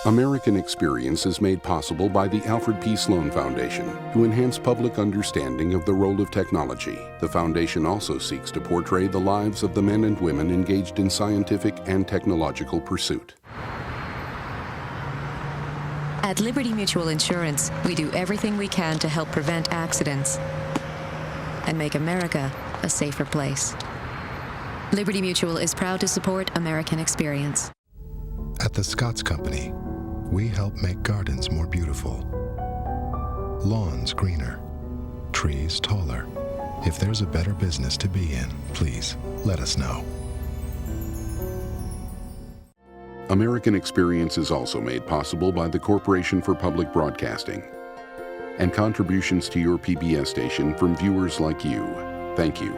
American Experience is made possible by the Alfred P. Sloan Foundation to enhance public understanding of the role of technology. The foundation also seeks to portray the lives of the men and women engaged in scientific and technological pursuit. At Liberty Mutual Insurance, we do everything we can to help prevent accidents and make America a safer place. Liberty Mutual is proud to support American Experience. At the Scotts Company, we help make gardens more beautiful, lawns greener, trees taller. If there's a better business to be in, please let us know. American Experience is also made possible by the Corporation for Public Broadcasting and contributions to your PBS station from viewers like you. Thank you.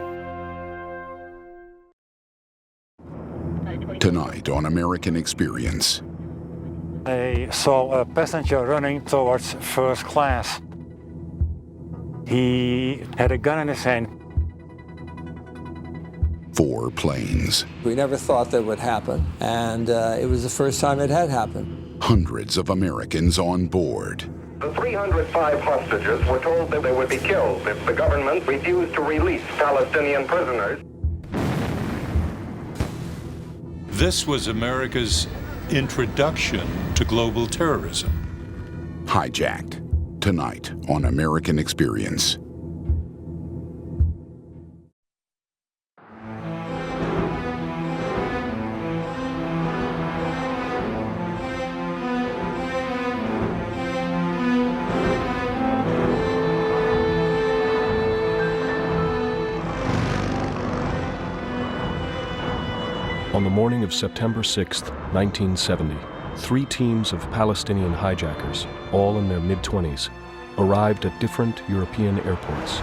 Tonight on American Experience. I saw a passenger running towards first class. He had a gun in his hand. 4 planes. We never thought that would happen, and it was the first time it had happened. Hundreds of Americans on board. The 305 hostages were told that they would be killed if the government refused to release Palestinian prisoners. This was America's introduction to global terrorism. Hijacked. Tonight on American Experience. On the morning of September 6, 1970, 3 teams of Palestinian hijackers, all in their mid-20s, arrived at different European airports.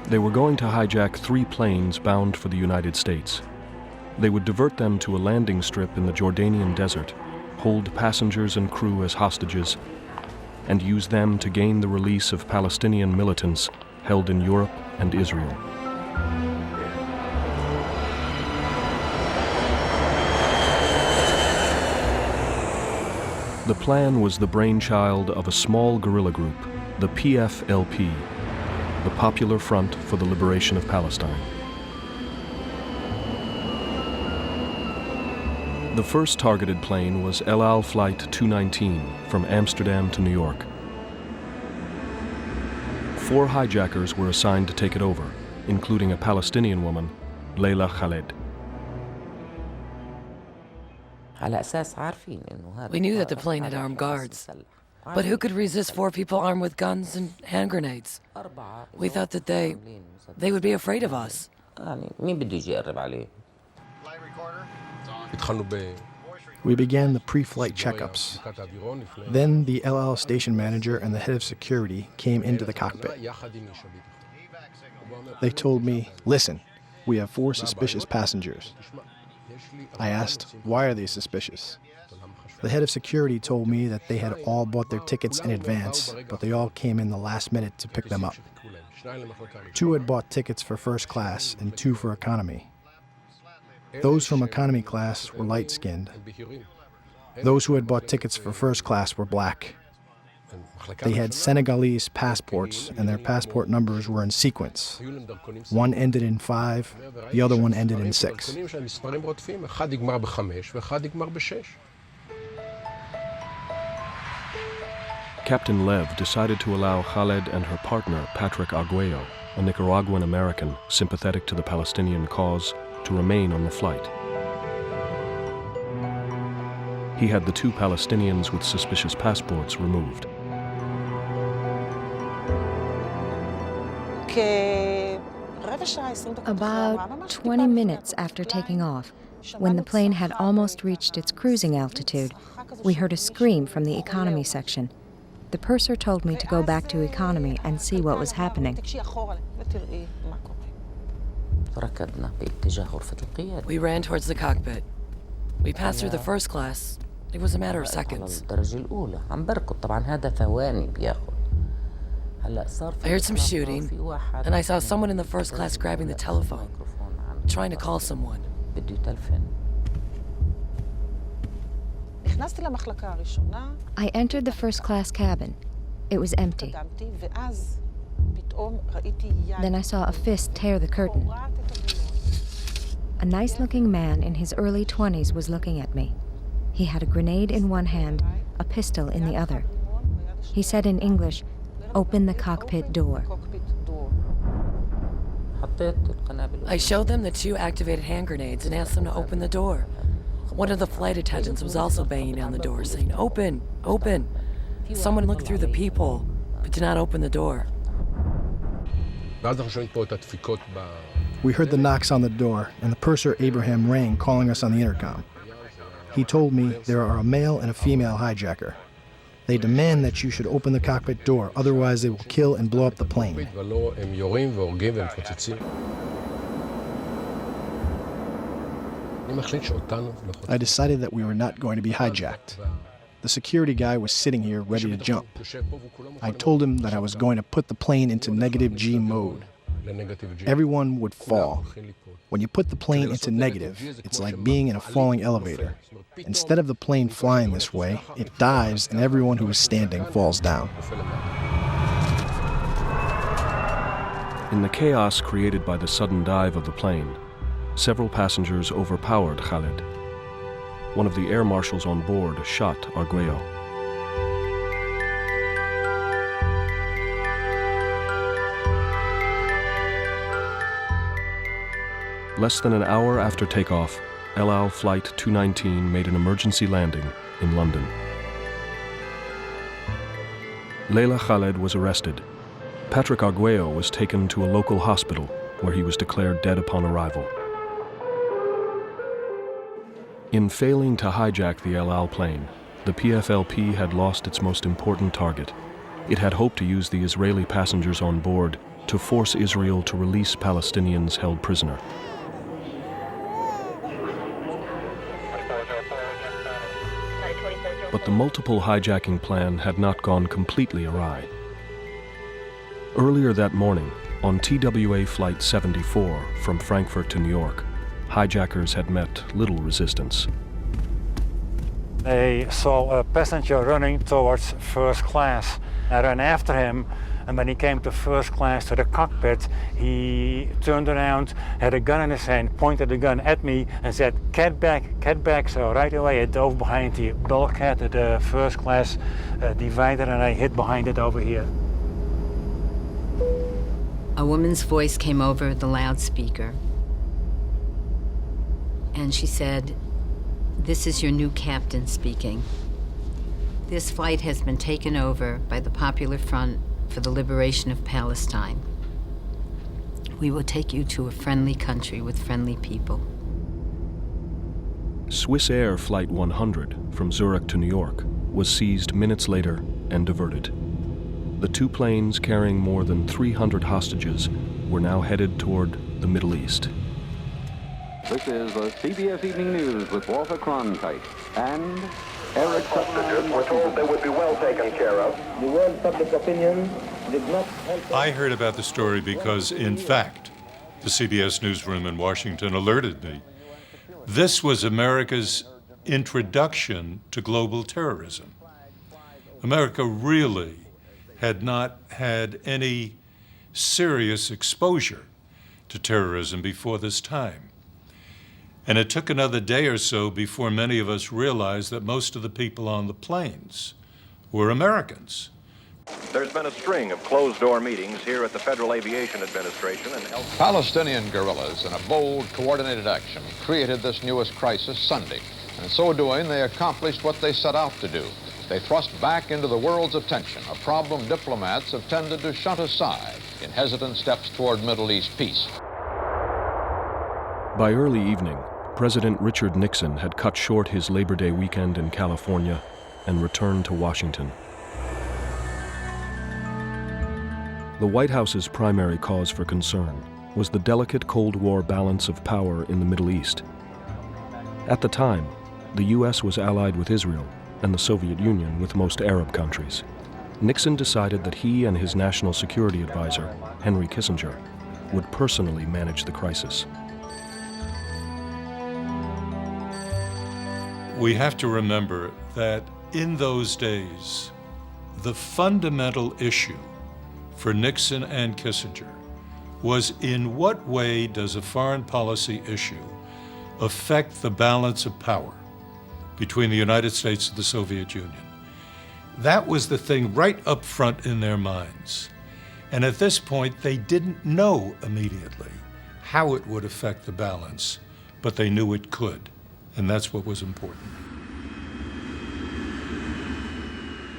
They were going to hijack 3 planes bound for the United States. They would divert them to a landing strip in the Jordanian desert, hold passengers and crew as hostages, and use them to gain the release of Palestinian militants held in Europe and Israel. The plan was the brainchild of a small guerrilla group, the PFLP, the Popular Front for the Liberation of Palestine. The first targeted plane was El Al Flight 219 from Amsterdam to New York. 4 hijackers were assigned to take it over, including a Palestinian woman, Layla Khaled. We knew that the plane had armed guards, but who could resist 4 people armed with guns and hand grenades? We thought that they would be afraid of us. We began the pre-flight checkups. Then the El Al station manager and the head of security came into the cockpit. They told me, "Listen, we have 4 suspicious passengers." I asked, "Why are they suspicious?" The head of security told me that they had all bought their tickets in advance, but they all came in the last minute to pick them up. 2 had bought tickets for first class and 2 for economy. Those from economy class were light-skinned. Those who had bought tickets for first class were black. They had Senegalese passports, and their passport numbers were in sequence. One ended in 5, the other one ended in 6. Captain Lev decided to allow Khaled and her partner, Patrick Arguello, a Nicaraguan American sympathetic to the Palestinian cause, to remain on the flight. He had the 2 Palestinians with suspicious passports removed. About 20 minutes after taking off, when the plane had almost reached its cruising altitude, we heard a scream from the economy section. The purser told me to go back to economy and see what was happening. We ran towards the cockpit. We passed through the first class. It was a matter of seconds. I heard some shooting, and I saw someone in the first class grabbing the telephone, trying to call someone. I entered the first-class cabin. It was empty. Then I saw a fist tear the curtain. A nice-looking man in his early 20s was looking at me. He had a grenade in one hand, a pistol in the other. He said in English, "Open the cockpit door." I showed them the 2 activated hand grenades and asked them to open the door. One of the flight attendants was also banging down the door, saying, "Open, open." Someone looked through the peephole, but did not open the door. We heard the knocks on the door and the purser Abraham rang, calling us on the intercom. He told me there are a male and a female hijacker. They demand that you should open the cockpit door, otherwise they will kill and blow up the plane. I decided that we were not going to be hijacked. The security guy was sitting here ready to jump. I told him that I was going to put the plane into negative G mode. Everyone would fall. When you put the plane into negative, it's like being in a falling elevator. Instead of the plane flying this way, it dives and everyone who is standing falls down. In the chaos created by the sudden dive of the plane, several passengers overpowered Khaled. One of the air marshals on board shot Arguello. Less than an hour after takeoff, El Al Flight 219 made an emergency landing in London. Leila Khaled was arrested. Patrick Arguello was taken to a local hospital where he was declared dead upon arrival. In failing to hijack the El Al plane, the PFLP had lost its most important target. It had hoped to use the Israeli passengers on board to force Israel to release Palestinians held prisoner. But the multiple hijacking plan had not gone completely awry. Earlier that morning, on TWA Flight 74 from Frankfurt to New York, hijackers had met little resistance. They saw a passenger running towards first class. I ran after him, and when he came to first class, to the cockpit, he turned around, had a gun in his hand, pointed the gun at me, and said, "Get back, get back." So right away I dove behind the bulkhead at the first class divider, and I hid behind it over here. A woman's voice came over the loudspeaker, and she said, "This is your new captain speaking. This flight has been taken over by the Popular Front for the Liberation of Palestine. We will take you to a friendly country with friendly people." Swiss Air Flight 100 from Zurich to New York was seized minutes later and diverted. The 2 planes carrying more than 300 hostages were now headed toward the Middle East. This is the CBS Evening News with Walter Cronkite and Eric Hostages were told they would be well taken care of. The world public opinion did not help. I heard about the story because, in fact, the CBS newsroom in Washington alerted me. This was America's introduction to global terrorism. America really had not had any serious exposure to terrorism before this time. And it took another day or so before many of us realized that most of the people on the planes were Americans. There's been a string of closed-door meetings here at the Federal Aviation Administration and elsewhere. Palestinian guerrillas, in a bold, coordinated action, created this newest crisis Sunday. And in so doing, they accomplished what they set out to do. They thrust back into the world's attention a problem diplomats have tended to shunt aside in hesitant steps toward Middle East peace. By early evening, President Richard Nixon had cut short his Labor Day weekend in California and returned to Washington. The White House's primary cause for concern was the delicate Cold War balance of power in the Middle East. At the time, the U.S. was allied with Israel and the Soviet Union with most Arab countries. Nixon decided that he and his national security advisor, Henry Kissinger, would personally manage the crisis. we have to remember that in those days, the fundamental issue for Nixon and Kissinger was in what way does a foreign policy issue affect the balance of power between the United States and the Soviet Union. That was the thing right up front in their minds. And at this point, they didn't know immediately how it would affect the balance, but they knew it could, and that's what was important.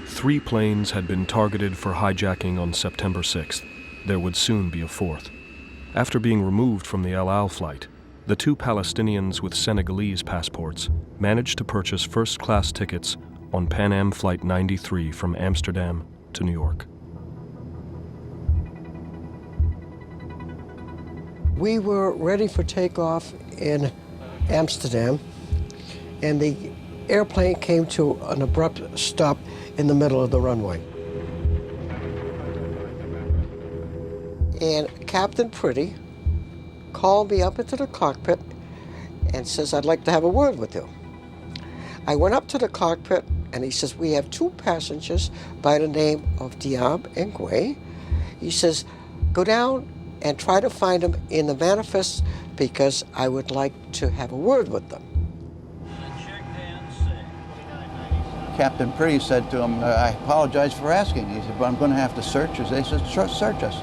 3 planes had been targeted for hijacking on September 6th. There would soon be a 4th. After being removed from the El Al flight, the 2 Palestinians with Senegalese passports managed to purchase first-class tickets on Pan Am Flight 93 from Amsterdam to New York. We were ready for takeoff in Amsterdam, and the airplane came to an abrupt stop in the middle of the runway. And Captain Pretty called me up into the cockpit and says, "I'd like to have a word with you." I went up to the cockpit and he says, "We have 2 passengers by the name of Diab and Gray." He says, "Go down and try to find them in the manifest because I would like to have a word with them." Captain Pretty said to him, "I apologize for asking." He said, "But I'm going to have to search us." They said, "Search us."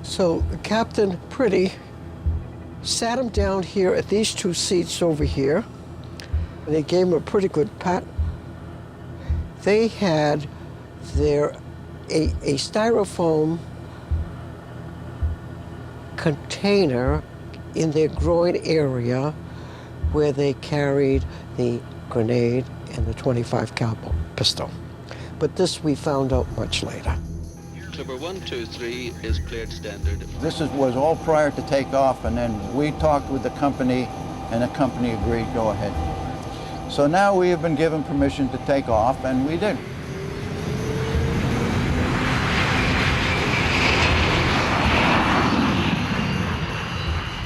So Captain Pretty sat him down here at these 2 seats over here, and he gave him a pretty good pat. They had a styrofoam container in their groin area where they carried the grenade and the .25 caliber pistol. But this we found out much later. Clipper 123 is cleared standard. This was all prior to takeoff, and then we talked with the company, and the company agreed, go ahead. So now we have been given permission to take off, and we did.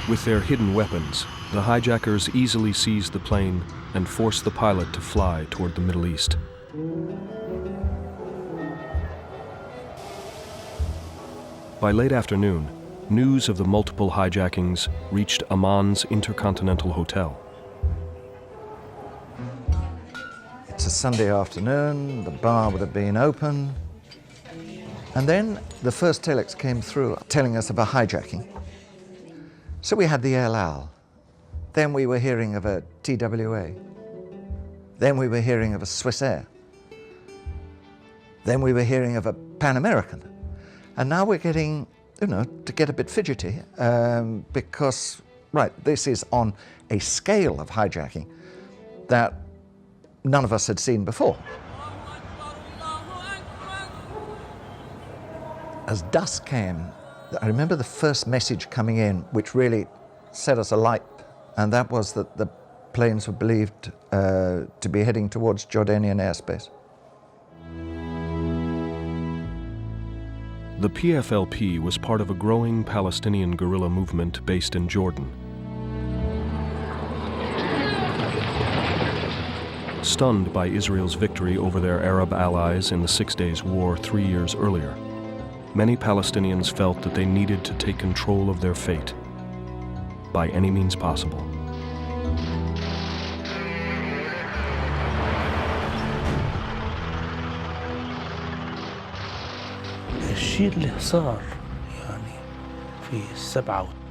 With their hidden weapons, the hijackers easily seized the plane and forced the pilot to fly toward the Middle East. By late afternoon, news of the multiple hijackings reached Amman's Intercontinental Hotel. It's a Sunday afternoon, the bar would have been open, and then the first telex came through telling us of a hijacking. So we had the El Al, then we were hearing of a TWA, then we were hearing of a Swiss Air, then we were hearing of a Pan American. And now we're getting, to get a bit fidgety, because, right, this is on a scale of hijacking that none of us had seen before. As dusk came, I remember the first message coming in, which really set us alight, and that was that the planes were believed to be heading towards Jordanian airspace. The PFLP was part of a growing Palestinian guerrilla movement based in Jordan. Stunned by Israel's victory over their Arab allies in the 6 Days War 3 years earlier, many Palestinians felt that they needed to take control of their fate by any means possible.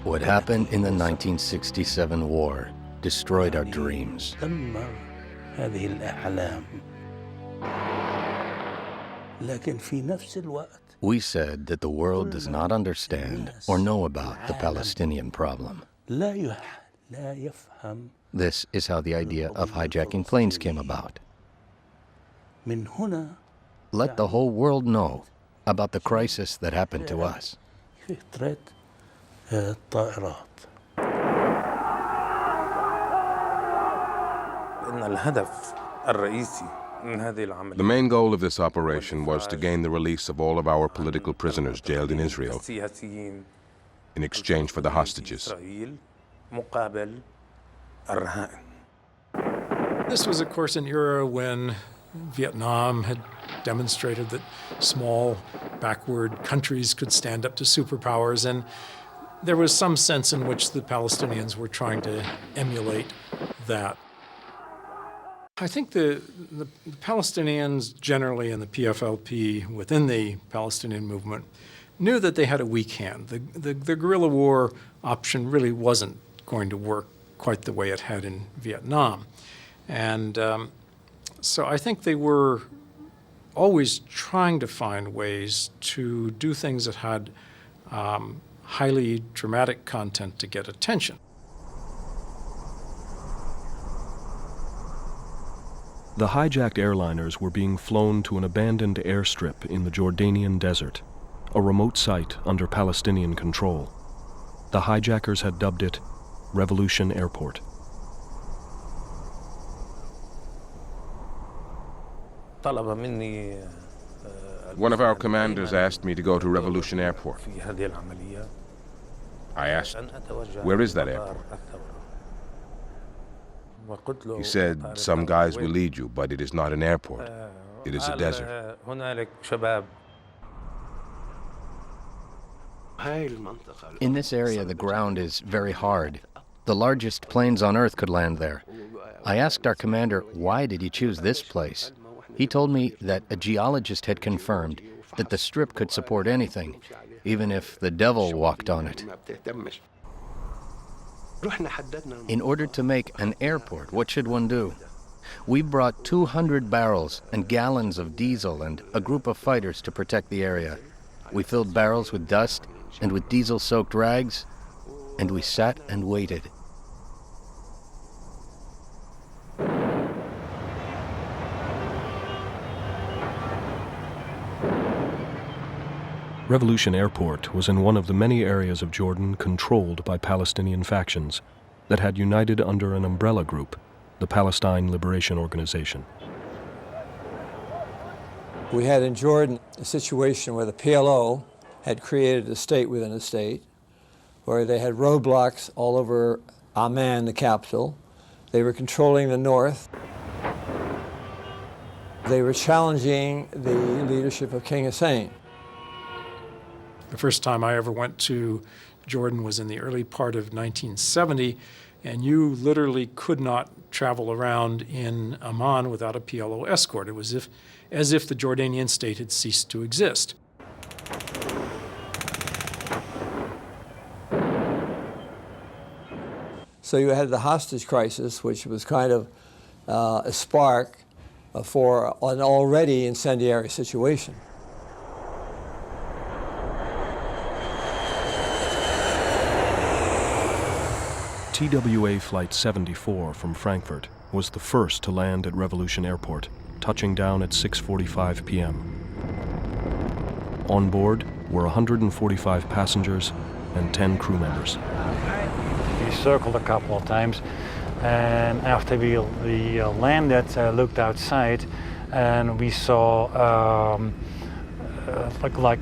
What happened in the 1967 war destroyed our dreams. We said that the world does not understand or know about the Palestinian problem. This is how the idea of hijacking planes came about. Let the whole world know about the crisis that happened to us. The main goal of this operation was to gain the release of all of our political prisoners jailed in Israel in exchange for the hostages. This was, of course, an era when Vietnam had demonstrated that small, backward countries could stand up to superpowers, and there was some sense in which the Palestinians were trying to emulate that. I think the Palestinians generally and the PFLP within the Palestinian movement knew that they had a weak hand. The guerrilla war option really wasn't going to work quite the way it had in Vietnam. And so I think they were always trying to find ways to do things that had highly dramatic content to get attention. The hijacked airliners were being flown to an abandoned airstrip in the Jordanian desert, a remote site under Palestinian control. The hijackers had dubbed it Revolution Airport. One of our commanders asked me to go to Revolution Airport. I asked, where is that airport? He said, some guys will lead you, but it is not an airport. It is a desert. In this area, the ground is very hard. The largest planes on Earth could land there. I asked our commander, why did he choose this place? He told me that a geologist had confirmed that the strip could support anything, even if the devil walked on it. In order to make an airport, what should one do? We brought 200 barrels and gallons of diesel and a group of fighters to protect the area. We filled barrels with dust and with diesel-soaked rags, and we sat and waited. Revolution Airport was in one of the many areas of Jordan controlled by Palestinian factions that had united under an umbrella group, the Palestine Liberation Organization. We had in Jordan a situation where the PLO had created a state within a state, where they had roadblocks all over Amman, the capital. They were controlling the north. They were challenging the leadership of King Hussein. The first time I ever went to Jordan was in the early part of 1970, and you literally could not travel around in Amman without a PLO escort. It was as if the Jordanian state had ceased to exist. So you had the hostage crisis, which was kind of a spark for an already incendiary situation. TWA Flight 74 from Frankfurt was the first to land at Revolution Airport, touching down at 6:45 p.m. On board were 145 passengers and 10 crew members. We circled a couple of times, and after we landed, looked outside, and we saw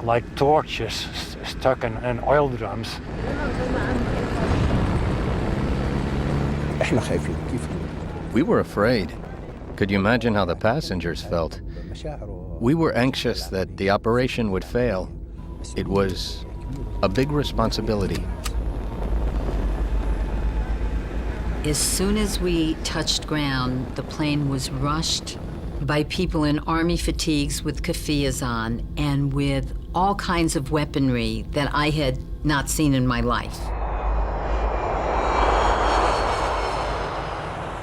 like torches stuck in oil drums. We were afraid. Could you imagine how the passengers felt? We were anxious that the operation would fail. It was a big responsibility. As soon as we touched ground, the plane was rushed by people in army fatigues with keffiyehs on and with all kinds of weaponry that I had not seen in my life.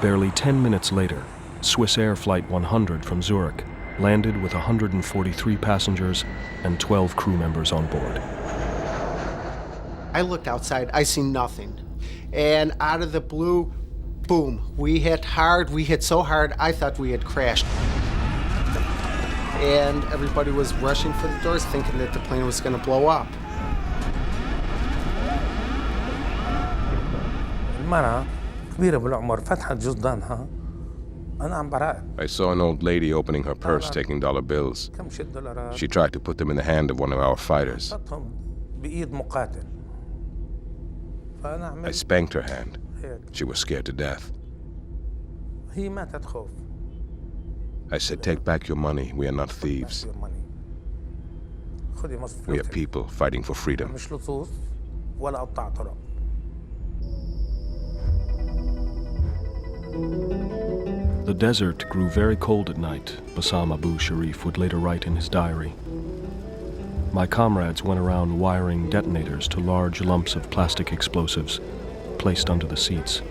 Barely 10 minutes later, Swiss Air Flight 100 from Zurich landed with 143 passengers and 12 crew members on board. I looked outside, I see nothing. And out of the blue, boom, we hit hard. We hit so hard, I thought we had crashed. And everybody was rushing for the doors, thinking that the plane was going to blow up. I saw an old lady opening her purse, taking dollar bills. She tried to put them in the hand of one of our fighters. I spanked her hand. She was scared to death. I said, take back your money. We are not thieves. We are people fighting for freedom. The desert grew very cold at night, Bassam Abu Sharif would later write in his diary. My comrades went around wiring detonators to large lumps of plastic explosives placed under the seats.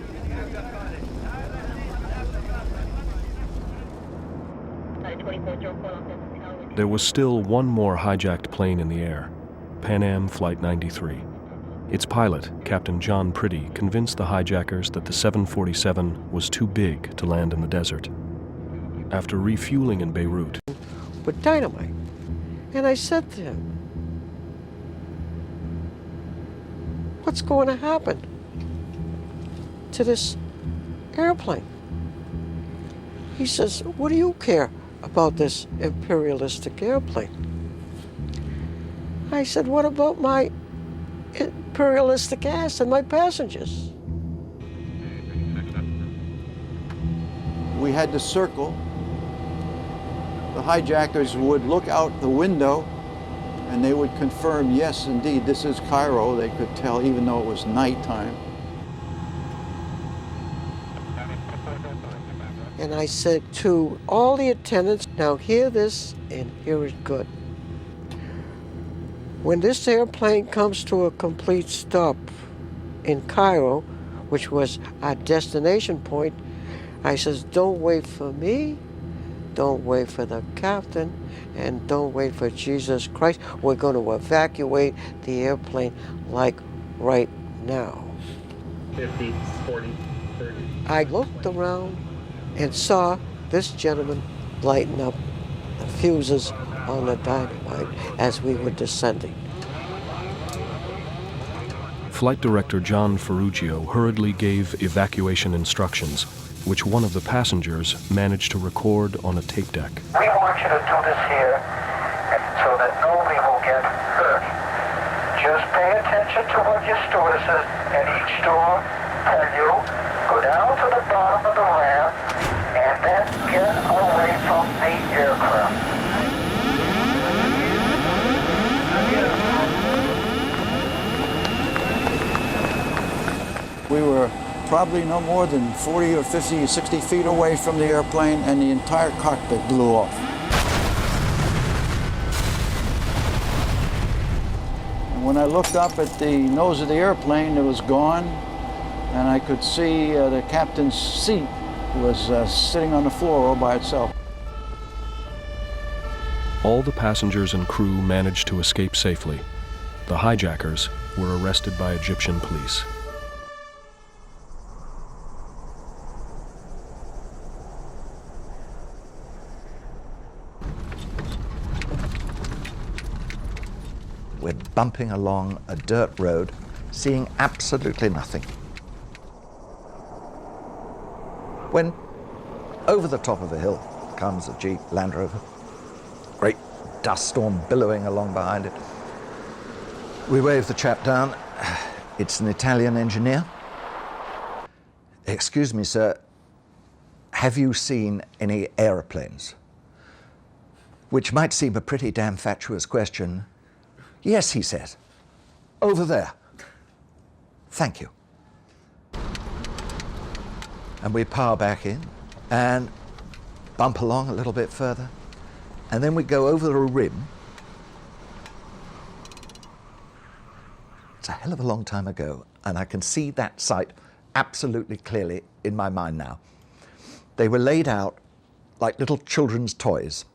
There was still one more hijacked plane in the air, Pan Am Flight 93. Its pilot, Captain John Priddy, convinced the hijackers that the 747 was too big to land in the desert. After refueling in Beirut, with dynamite. And I said to him, what's going to happen to this airplane? He says, what do you care about this imperialistic airplane? I said, what about my imperialistic ass and my passengers? We had to circle. The hijackers would look out the window and they would confirm, yes, indeed, this is Cairo. They could tell even though it was nighttime. And I said to all the attendants, now hear this and hear it good. When this airplane comes to a complete stop in Cairo, which was our destination point, I says, don't wait for me, don't wait for the captain, and don't wait for Jesus Christ. We're going to evacuate the airplane like right now. 50, 40, 30. I looked around and saw this gentleman lighten up the fuses on the dynamite as we were descending. Flight Director John Ferruggio hurriedly gave evacuation instructions, which one of the passengers managed to record on a tape deck. We want you to do this here so that nobody will get hurt. Just pay attention to what your stewardesses at each door tell you. Go down to the bottom of the ramp and then get away from the aircraft. We were probably no more than 40 or 50 or 60 feet away from the airplane, and the entire cockpit blew off. And when I looked up at the nose of the airplane, it was gone, and I could see the captain's seat was sitting on the floor all by itself. All the passengers and crew managed to escape safely. The hijackers were arrested by Egyptian police. We're bumping along a dirt road, seeing absolutely nothing. When over the top of a hill comes a Jeep Land Rover, great dust storm billowing along behind it. We wave the chap down. It's an Italian engineer. Excuse me, sir, have you seen any aeroplanes? Which might seem a pretty damn fatuous question. Yes, he says. Over there. Thank you. And we power back in and bump along a little bit further. And then we go over a rim. It's a hell of a long time ago, and I can see that site absolutely clearly in my mind now. They were laid out like little children's toys.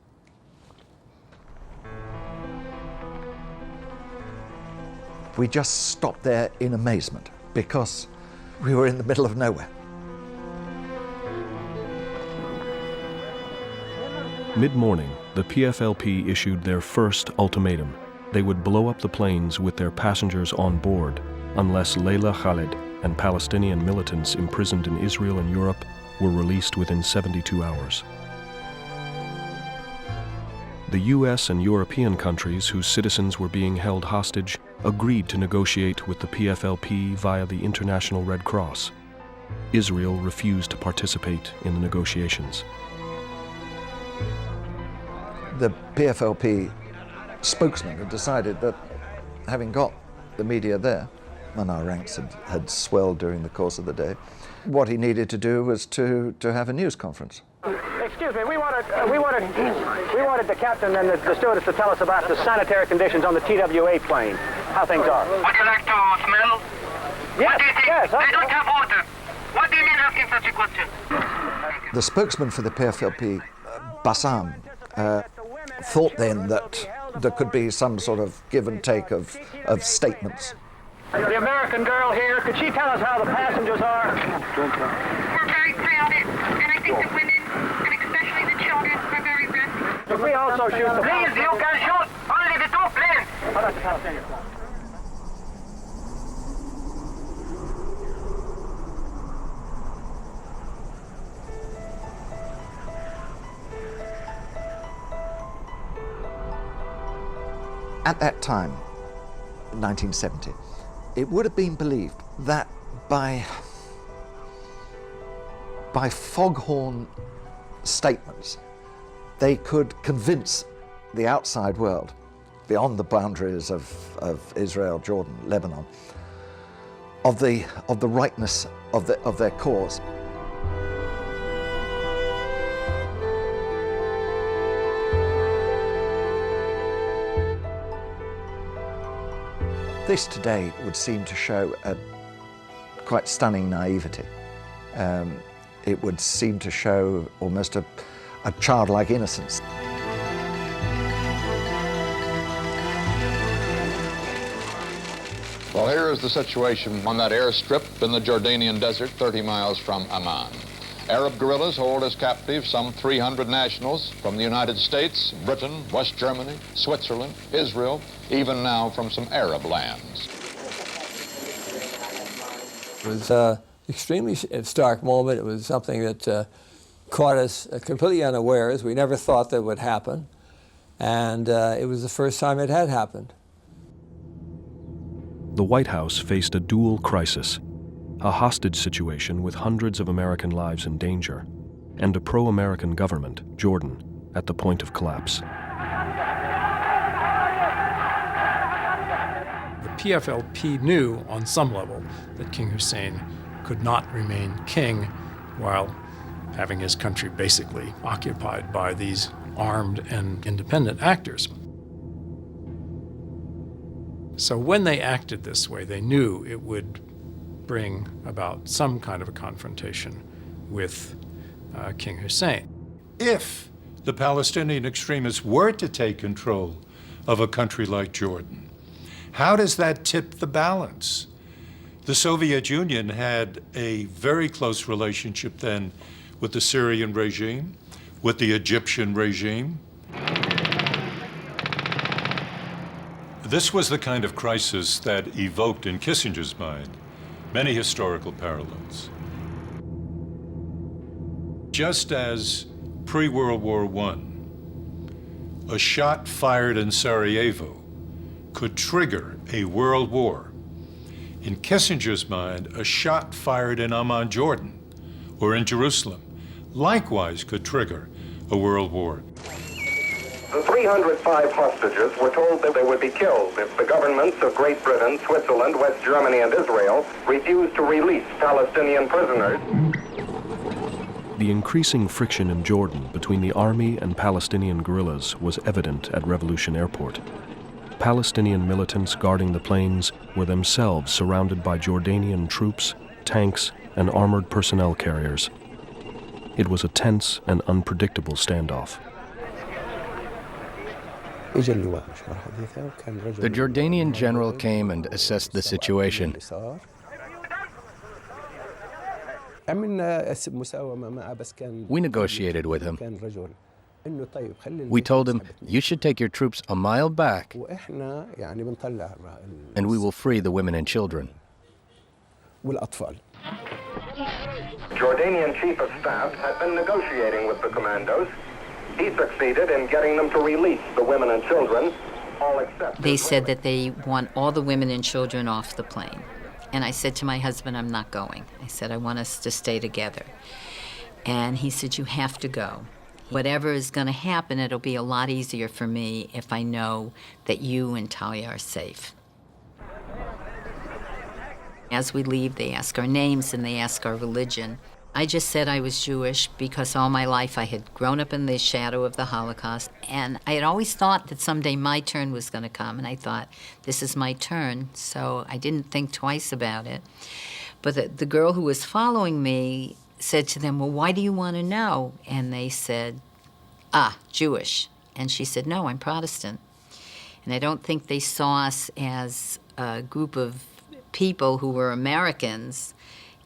We just stopped there in amazement because we were in the middle of nowhere. Mid-morning, the PFLP issued their first ultimatum. They would blow up the planes with their passengers on board unless Layla Khaled and Palestinian militants imprisoned in Israel and Europe were released within 72 hours. The US and European countries whose citizens were being held hostage agreed to negotiate with the PFLP via the International Red Cross. Israel refused to participate in the negotiations. The PFLP spokesman had decided that, having got the media there, and our ranks had swelled during the course of the day, what he needed to do was to have a news conference. Excuse me, we wanted the captain and the stewardess to tell us about the sanitary conditions on the TWA plane, how things are. Would you like to smell? Yes, what do you think? yes. They don't have water. What do you mean asking such a question? The spokesman for the PFLP, Bassam, thought then that there could be some sort of give and take of statements. The American girl here, could she tell us how the passengers are? We're very crowded, and I think the women, and especially the children, are very restless. Could we also shoot the... Please, you can shoot only the two planes. How about the Palestinian flag? At that time, 1970, it would have been believed that by foghorn statements, they could convince the outside world, beyond the boundaries of Israel, Jordan, Lebanon, of the rightness of their cause. This today would seem to show a quite stunning naivety. It would seem to show almost a childlike innocence. Well, here is the situation on that airstrip in the Jordanian desert 30 miles from Amman. Arab guerrillas hold as captives some 300 nationals from the United States, Britain, West Germany, Switzerland, Israel, even now from some Arab lands. It was an extremely stark moment. It was something that caught us completely unawares. We never thought that would happen. And it was the first time it had happened. The White House faced a dual crisis: a hostage situation with hundreds of American lives in danger, and a pro-American government, Jordan, at the point of collapse. The PFLP knew on some level that King Hussein could not remain king while having his country basically occupied by these armed and independent actors. So when they acted this way, they knew it would bring about some kind of a confrontation with King Hussein. If the Palestinian extremists were to take control of a country like Jordan, how does that tip the balance? The Soviet Union had a very close relationship then with the Syrian regime, with the Egyptian regime. This was the kind of crisis that evoked in Kissinger's mind many historical parallels. Just as pre-World War I, a shot fired in Sarajevo could trigger a world war, in Kissinger's mind, a shot fired in Amman, Jordan, or in Jerusalem, likewise could trigger a world war. The 305 hostages were told that they would be killed if the governments of Great Britain, Switzerland, West Germany, and Israel refused to release Palestinian prisoners. The increasing friction in Jordan between the army and Palestinian guerrillas was evident at Revolution Airport. Palestinian militants guarding the planes were themselves surrounded by Jordanian troops, tanks, and armored personnel carriers. It was a tense and unpredictable standoff. The Jordanian general came and assessed the situation. We negotiated with him. We told him, you should take your troops a mile back, and we will free the women and children. Jordanian chief of staff had been negotiating with the commandos. He succeeded in getting them to release the women and children, they said that they want all the women and children off the plane. And I said to my husband, I'm not going. I said, I want us to stay together. And he said, you have to go. Whatever is going to happen, it'll be a lot easier for me if I know that you and Talia are safe. As we leave, they ask our names and they ask our religion. I just said I was Jewish because all my life I had grown up in the shadow of the Holocaust, and I had always thought that someday my turn was going to come, and I thought, this is my turn, so I didn't think twice about it. But the girl who was following me said to them, well, why do you want to know? And they said, Jewish. And she said, no, I'm Protestant. And I don't think they saw us as a group of people who were Americans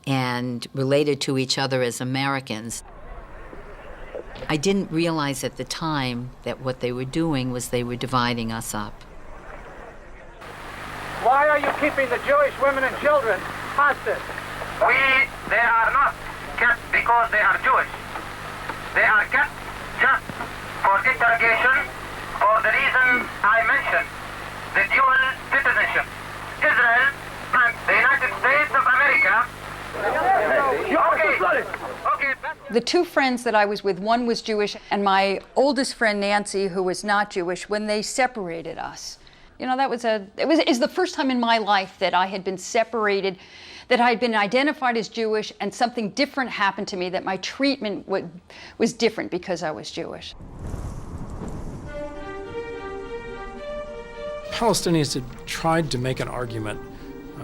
and related to each other as Americans. I didn't realize at the time that what they were doing was they were dividing us up. Why are you keeping the Jewish women and children hostage? They are not kept because they are Jewish. They are kept just for interrogation for the reason I mentioned, the dual citizenship. Israel and the United States of America. The two friends that I was with, one was Jewish, and my oldest friend Nancy, who was not Jewish, when they separated us, you know, it was the first time in my life that I had been separated, that I had been identified as Jewish, and something different happened to me, that my treatment was different because I was Jewish. Palestinians had tried to make an argument,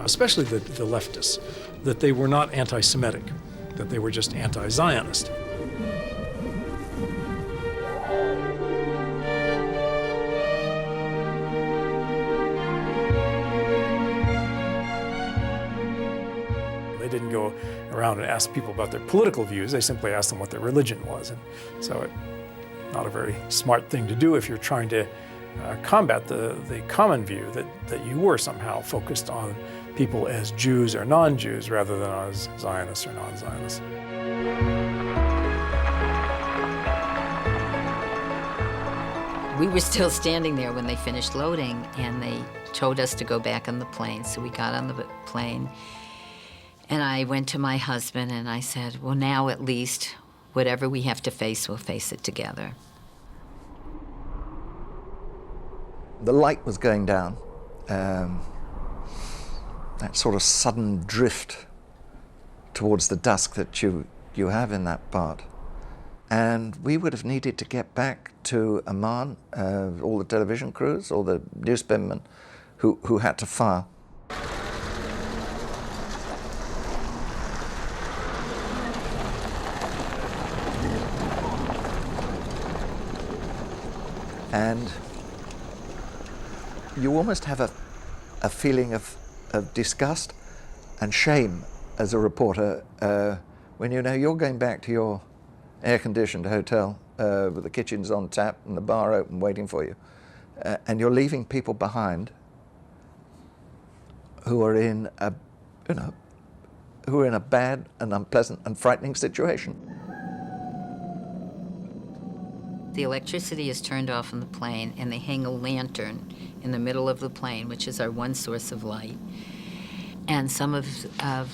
especially the leftists, that they were not anti-Semitic, that they were just anti-Zionist. They didn't go around and ask people about their political views, they simply asked them what their religion was. And so it's not a very smart thing to do if you're trying to combat the common view that you were somehow focused on people as Jews or non-Jews rather than as Zionists or non-Zionists. We were still standing there when they finished loading, and they told us to go back on the plane. So we got on the plane, and I went to my husband and I said, well, now at least whatever we have to face, we'll face it together. The light was going down. That sort of sudden drift towards the dusk that you have in that part. And we would have needed to get back to Amman, all the television crews, all the newspapermen who had to fire. And you almost have a feeling of disgust and shame as a reporter when you know you're going back to your air-conditioned hotel with the kitchens on tap and the bar open waiting for you, and you're leaving people behind who are in a bad and unpleasant and frightening situation. The electricity is turned off on the plane, and they hang a lantern in the middle of the plane, which is our one source of light. And some of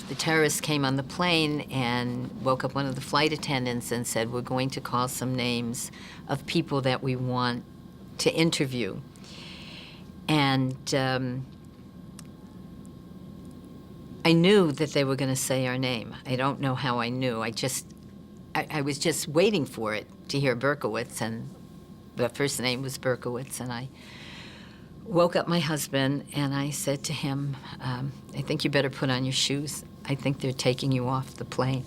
the terrorists came on the plane and woke up one of the flight attendants and said, we're going to call some names of people that we want to interview. And I knew that they were going to say our name. I don't know how I knew. I was just waiting for it to hear Berkowitz, and the first name was Berkowitz, and I woke up my husband and I said to him, I think you better put on your shoes. I think they're taking you off the plane.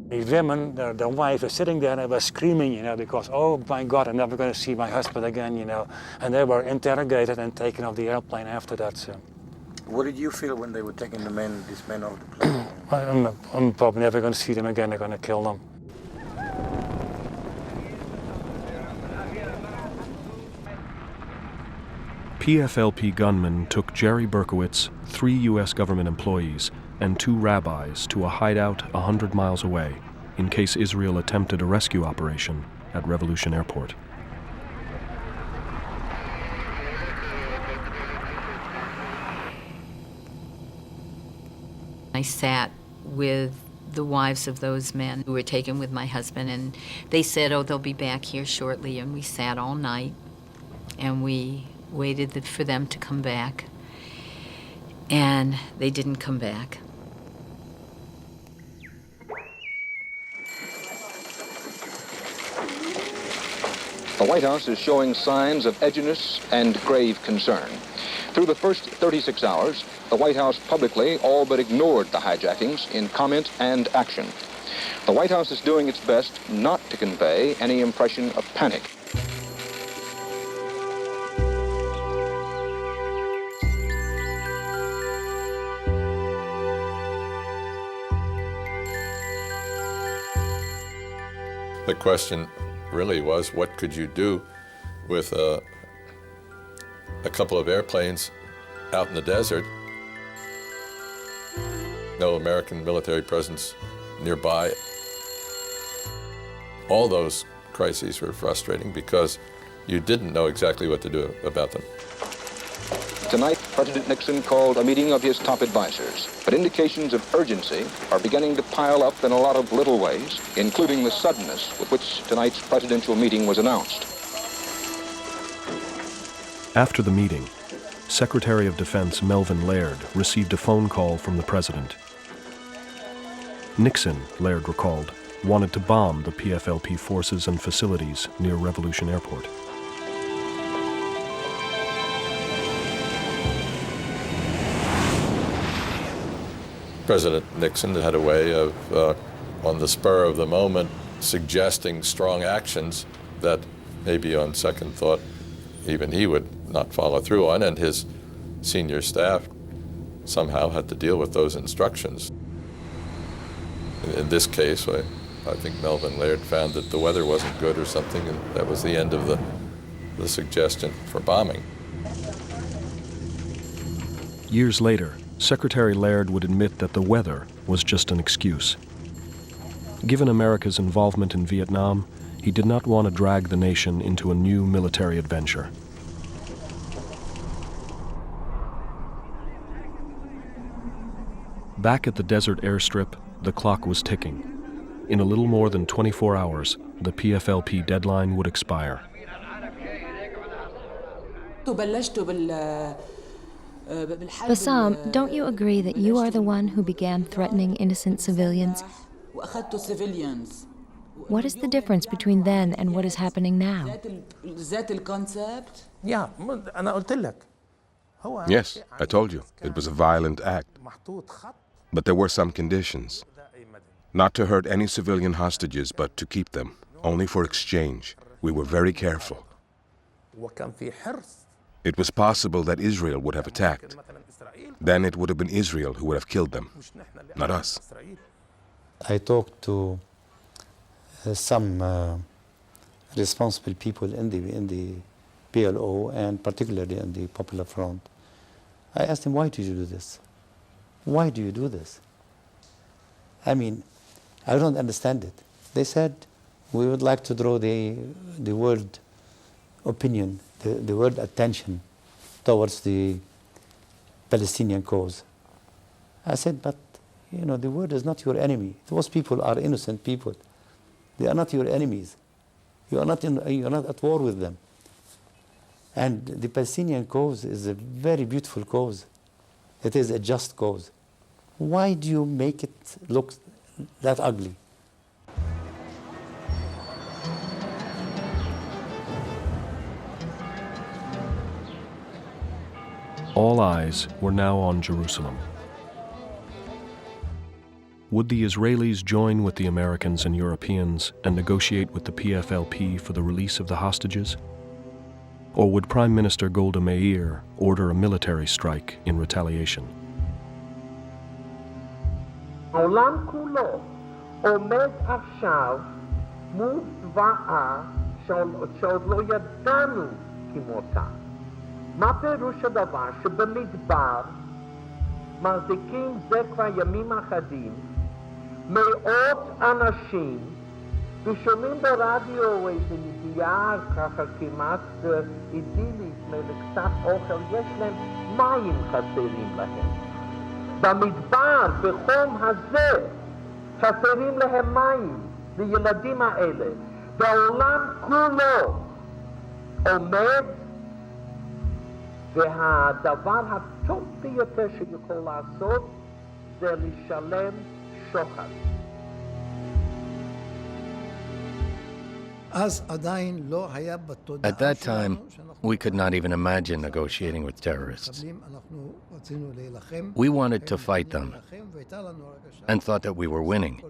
The women, their wives were sitting there and they were screaming, you know, because, oh my God, I'm never going to see my husband again, you know. And they were interrogated and taken off the airplane after that. So. What did you feel when they were taking these men off the plane? I'm probably never going to see them again. They're going to kill them. PFLP gunmen took Jerry Berkowitz, 3 U.S. government employees, and 2 rabbis to a hideout 100 miles away in case Israel attempted a rescue operation at Revolution Airport. I sat with the wives of those men who were taken with my husband, and they said, oh, they'll be back here shortly, and we sat all night, and we waited for them to come back, and they didn't come back. The White House is showing signs of edginess and grave concern. Through the first 36 hours, the White House publicly all but ignored the hijackings in comment and action. The White House is doing its best not to convey any impression of panic. The question really was, what could you do with a couple of airplanes out in the desert? No American military presence nearby. All those crises were frustrating because you didn't know exactly what to do about them. Tonight, President Nixon called a meeting of his top advisors, but indications of urgency are beginning to pile up in a lot of little ways, including the suddenness with which tonight's presidential meeting was announced. After the meeting, Secretary of Defense Melvin Laird received a phone call from the president. Nixon, Laird recalled, wanted to bomb the PFLP forces and facilities near Revolution Airport. President Nixon had a way of, on the spur of the moment, suggesting strong actions that maybe on second thought even he would not follow through on, and his senior staff somehow had to deal with those instructions. In this case, I think Melvin Laird found that the weather wasn't good or something, and that was the end of the suggestion for bombing. Years later, Secretary Laird would admit that the weather was just an excuse. Given America's involvement in Vietnam, he did not want to drag the nation into a new military adventure. Back at the desert airstrip, the clock was ticking. In a little more than 24 hours, the PFLP deadline would expire. Bassam, don't you agree that you are the one who began threatening innocent civilians? What is the difference between then and what is happening now? Yes, I told you. It was a violent act. But there were some conditions. Not to hurt any civilian hostages, but to keep them, only for exchange. We were very careful. It was possible that Israel would have attacked. Then it would have been Israel who would have killed them, not us. I talked to some responsible people in the PLO and particularly in the Popular Front. I asked them, why did you do this? Why do you do this? I mean, I don't understand it. They said, we would like to draw the world opinion, the world attention towards the Palestinian cause. I said, but you know, the world is not your enemy. Those people are innocent people. They are not your enemies. You are not at war with them. And the Palestinian cause is a very beautiful cause. It is a just cause. Why do you make it look that ugly? All eyes were now on Jerusalem. Would the Israelis join with the Americans and Europeans and negotiate with the PFLP for the release of the hostages? Or would Prime Minister Golda Meir order a military strike in retaliation? העולם כולו עומד עכשיו מול זוועה שעוד לא ידענו כמותה. מה פירוש הדבר שבמדבר מחזיקים זה כבר ימים אחדים מאות אנשים ושומעים ברדיו איזה ידיעה ככה כמעט אידילית מאיזה קצת אוכל, יש להם מים חסרים להם. במדבר, בחום הזה, חסרים להם מים, לילדים האלה. בעולם כולו עומד, והדבר הטוב ביותר שיכול לעשות זה לשלם שוחד. At that time, we could not even imagine negotiating with terrorists. We wanted to fight them and thought that we were winning.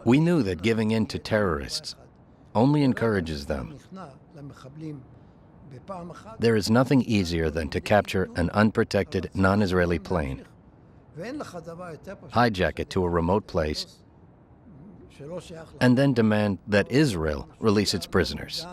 We knew that giving in to terrorists only encourages them. There is nothing easier than to capture an unprotected, non-Israeli plane, hijack it to a remote place, and then demand that Israel release its prisoners.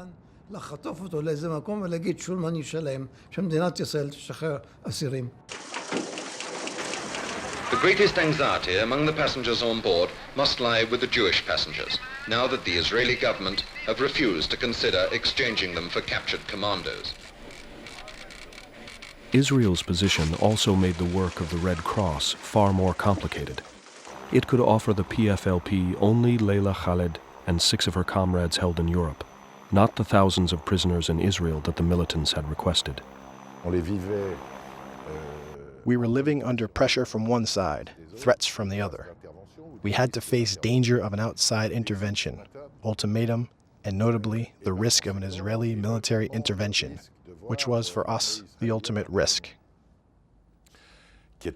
The greatest anxiety among the passengers on board must lie with the Jewish passengers, now that the Israeli government have refused to consider exchanging them for captured commandos. Israel's position also made the work of the Red Cross far more complicated. It could offer the PFLP only Leila Khaled and 6 of her comrades held in Europe, not the thousands of prisoners in Israel that the militants had requested. We were living under pressure from one side, threats from the other. We had to face danger of an outside intervention, ultimatum, and notably the risk of an Israeli military intervention, which was for us the ultimate risk. Can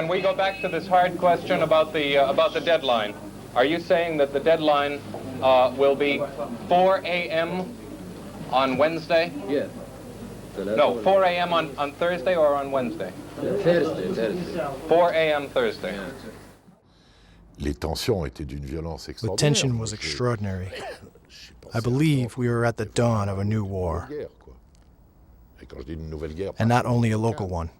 we go back to this hard question about the deadline? Are you saying that the deadline will be 4 a.m. on Wednesday? Yes. No, 4 a.m. on Thursday or on Wednesday? Thursday. 4 a.m. Thursday. The tension was extraordinary. I believe we were at the dawn of a new war, and not only a local one.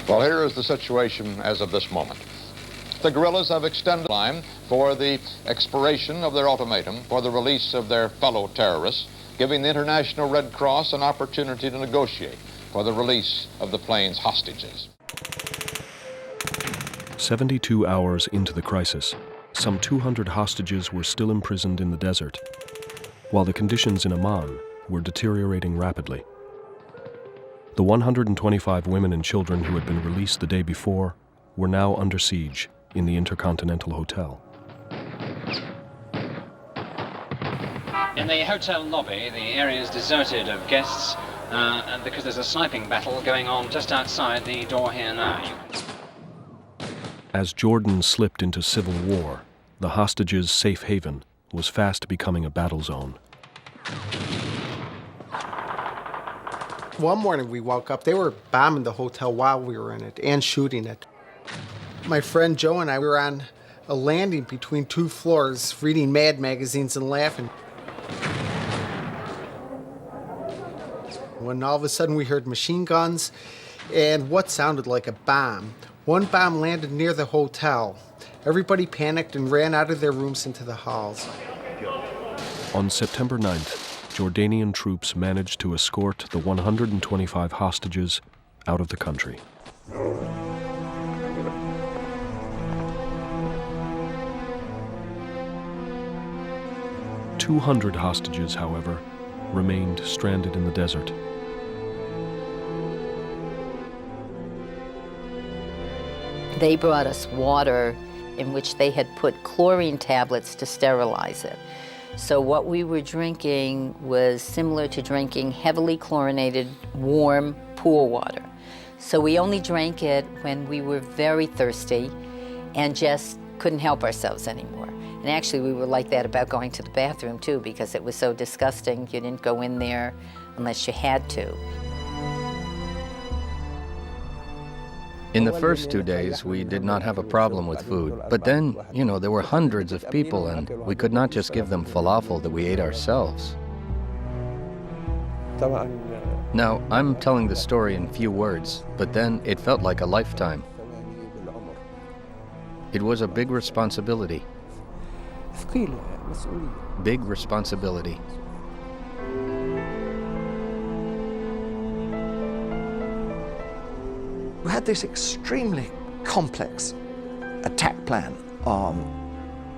Well, here is the situation as of this moment. The guerrillas have extended time for the expiration of their ultimatum for the release of their fellow terrorists, giving the International Red Cross an opportunity to negotiate for the release of the plane's hostages. 72 hours into the crisis, some 200 hostages were still imprisoned in the desert, while the conditions in Amman were deteriorating rapidly. The 125 women and children who had been released the day before were now under siege in the Intercontinental Hotel. In the hotel lobby, the area is deserted of guests because there's a sniping battle going on just outside the door here now. As Jordan slipped into civil war, the hostages' safe haven was fast becoming a battle zone. One morning we woke up, they were bombing the hotel while we were in it and shooting it. My friend Joe and I were on a landing between 2 floors reading Mad magazines and laughing. When all of a sudden we heard machine guns and what sounded like a bomb. One bomb landed near the hotel. Everybody panicked and ran out of their rooms into the halls. On September 9th, Jordanian troops managed to escort the 125 hostages out of the country. 200 hostages, however, remained stranded in the desert. They brought us water in which they had put chlorine tablets to sterilize it. So what we were drinking was similar to drinking heavily chlorinated, warm pool water. So we only drank it when we were very thirsty and just couldn't help ourselves anymore. And actually we were like that about going to the bathroom too, because it was so disgusting. You didn't go in there unless you had to. In the first 2 days, we did not have a problem with food. But then, there were hundreds of people, and we could not just give them falafel that we ate ourselves. Now, I'm telling the story in few words, but then it felt like a lifetime. It was a big responsibility. Big responsibility. We had this extremely complex attack plan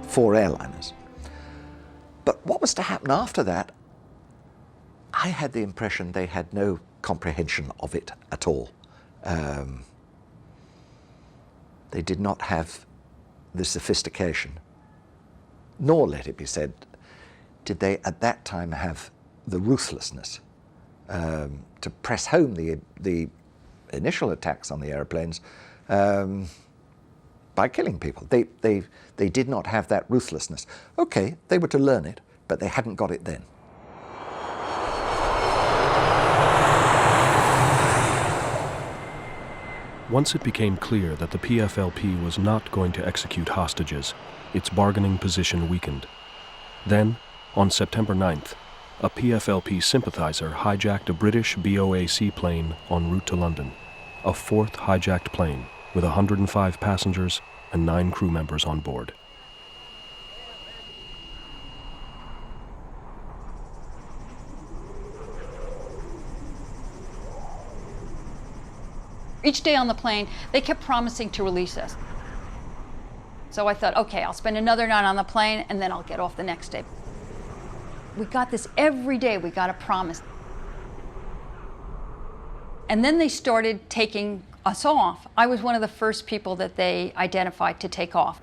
for airliners. But what was to happen after that, I had the impression they had no comprehension of it at all. They did not have the sophistication, nor, let it be said, did they at that time have the ruthlessness to press home the initial attacks on the airplanes by killing people. They did not have that ruthlessness. Okay, they were to learn it, but they hadn't got it then. Once it became clear that the PFLP was not going to execute hostages, its bargaining position weakened. Then, on September 9th, a PFLP sympathizer hijacked a British BOAC plane en route to London, a fourth hijacked plane with 105 passengers and 9 crew members on board. Each day on the plane, they kept promising to release us. So I thought, okay, I'll spend another night on the plane and then I'll get off the next day. We got this every day, we got a promise. And then they started taking us off. I was one of the first people that they identified to take off.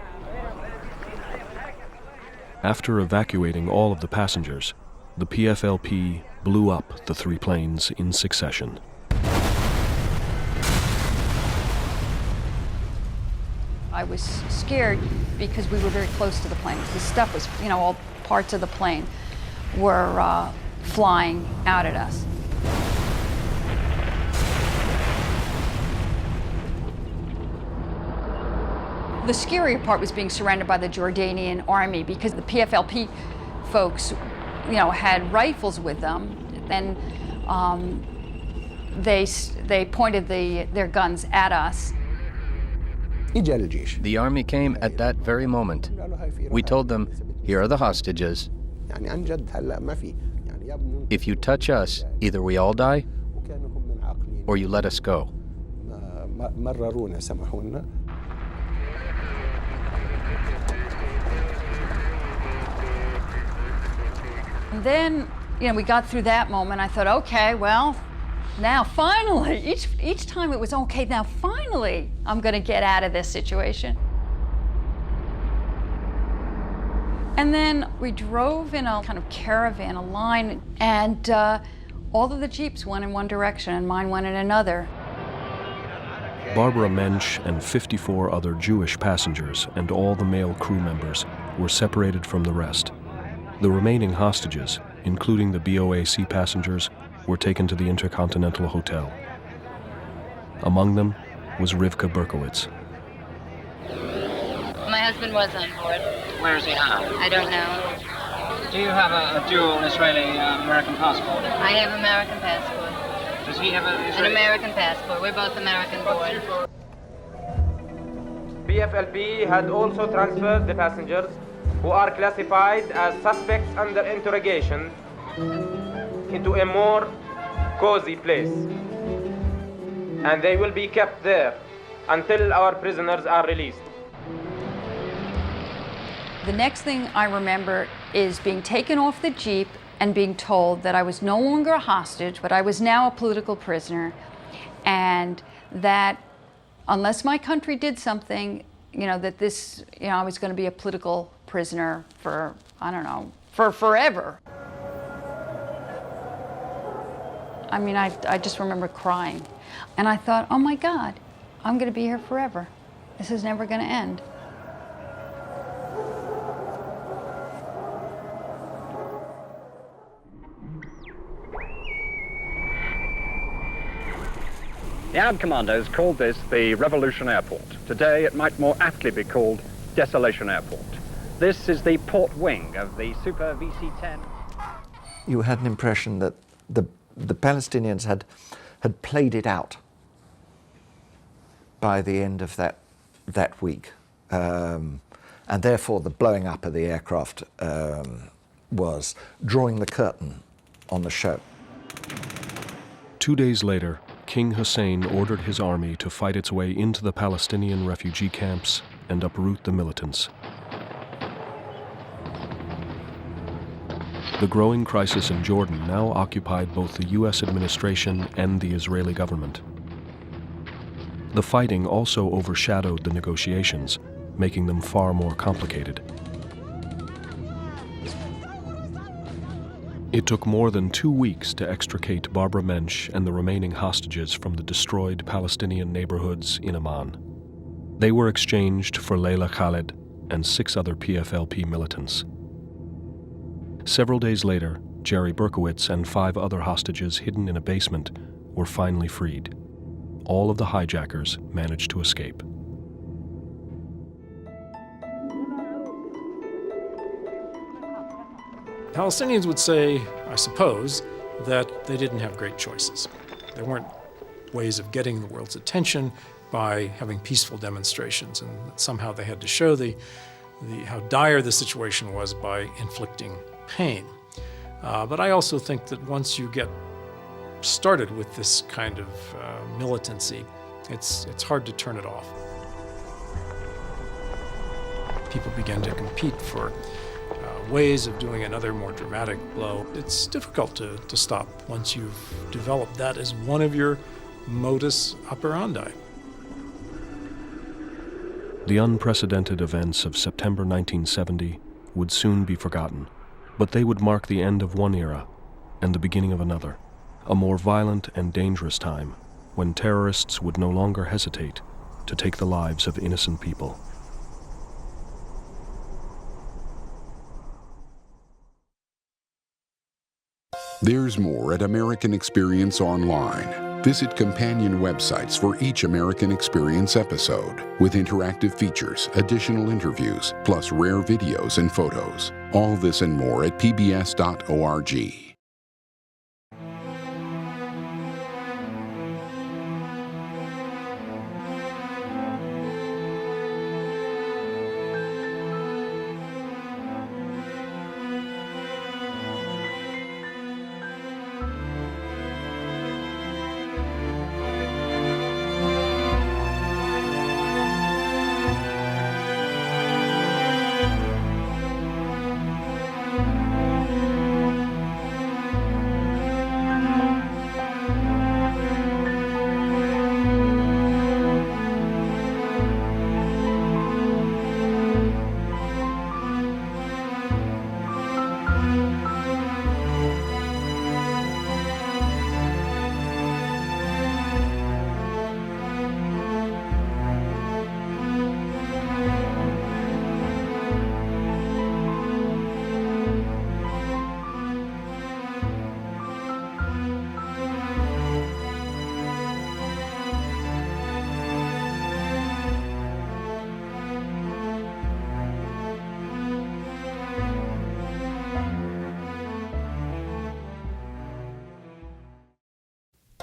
After evacuating all of the passengers, the PFLP blew up the 3 planes in succession. I was scared because we were very close to the plane. The stuff was, all parts of the plane were flying out at us. The scarier part was being surrounded by the Jordanian army because the PFLP folks, had rifles with them, and they pointed their guns at us. The army came at that very moment. We told them, here are the hostages. If you touch us, either we all die, or you let us go. And then, we got through that moment. I thought, okay, well, now finally, each time it was, okay, now finally, I'm gonna get out of this situation. And then we drove in a kind of caravan, a line, and all of the Jeeps went in one direction and mine went in another. Barbara Mensch and 54 other Jewish passengers and all the male crew members were separated from the rest. The remaining hostages, including the BOAC passengers, were taken to the Intercontinental Hotel. Among them was Rivka Berkowitz. My husband was on board. Where is he now? I don't know. Do you have a dual Israeli-American passport? I have American passport. Does he have an American passport? We're both American born. PFLP had also transferred the passengers who are classified as suspects under interrogation into a more cozy place. And they will be kept there until our prisoners are released. The next thing I remember is being taken off the Jeep and being told that I was no longer a hostage, but I was now a political prisoner, and that unless my country did something, that this, I was going to be a political prisoner for, I don't know, for forever. I mean, I just remember crying. And I thought, oh my God, I'm going to be here forever. This is never going to end. The Arab commandos called this the Revolution Airport. Today it might more aptly be called Desolation Airport. This is the port wing of the Super VC-10. You had an impression that the the Palestinians had played it out by the end of that week. And therefore the blowing up of the aircraft was drawing the curtain on the show. 2 days later, King Hussein ordered his army to fight its way into the Palestinian refugee camps and uproot the militants. The growing crisis in Jordan now occupied both the U.S. administration and the Israeli government. The fighting also overshadowed the negotiations, making them far more complicated. It took more than 2 weeks to extricate Barbara Mensch and the remaining hostages from the destroyed Palestinian neighborhoods in Amman. They were exchanged for Layla Khaled and 6 other PFLP militants. Several days later, Jerry Berkowitz and 5 other hostages hidden in a basement were finally freed. All of the hijackers managed to escape. Palestinians would say, I suppose, that they didn't have great choices. There weren't ways of getting the world's attention by having peaceful demonstrations, and that somehow they had to show how dire the situation was by inflicting pain. But I also think that once you get started with this kind of militancy, it's hard to turn it off. People begin to compete for ways of doing another more dramatic blow. It's difficult to stop once you've developed that as one of your modus operandi. The unprecedented events of September 1970 would soon be forgotten, but they would mark the end of one era and the beginning of another, a more violent and dangerous time when terrorists would no longer hesitate to take the lives of innocent people. There's more at American Experience Online. Visit companion websites for each American Experience episode with interactive features, additional interviews, plus rare videos and photos. All this and more at pbs.org.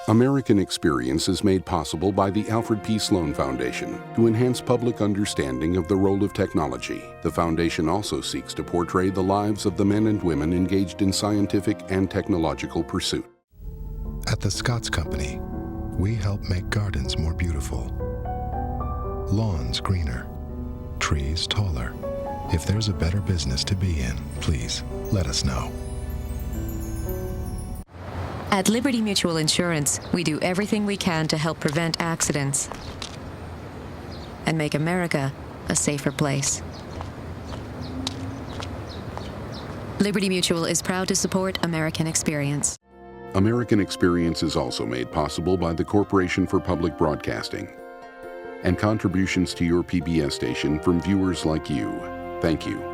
American Experience is made possible by the Alfred P. Sloan Foundation to enhance public understanding of the role of technology. The foundation also seeks to portray the lives of the men and women engaged in scientific and technological pursuit. At the Scotts Company, we help make gardens more beautiful, lawns greener, trees taller. If there's a better business to be in, please let us know. At Liberty Mutual Insurance, we do everything we can to help prevent accidents and make America a safer place. Liberty Mutual is proud to support American Experience. American Experience is also made possible by the Corporation for Public Broadcasting and contributions to your PBS station from viewers like you. Thank you.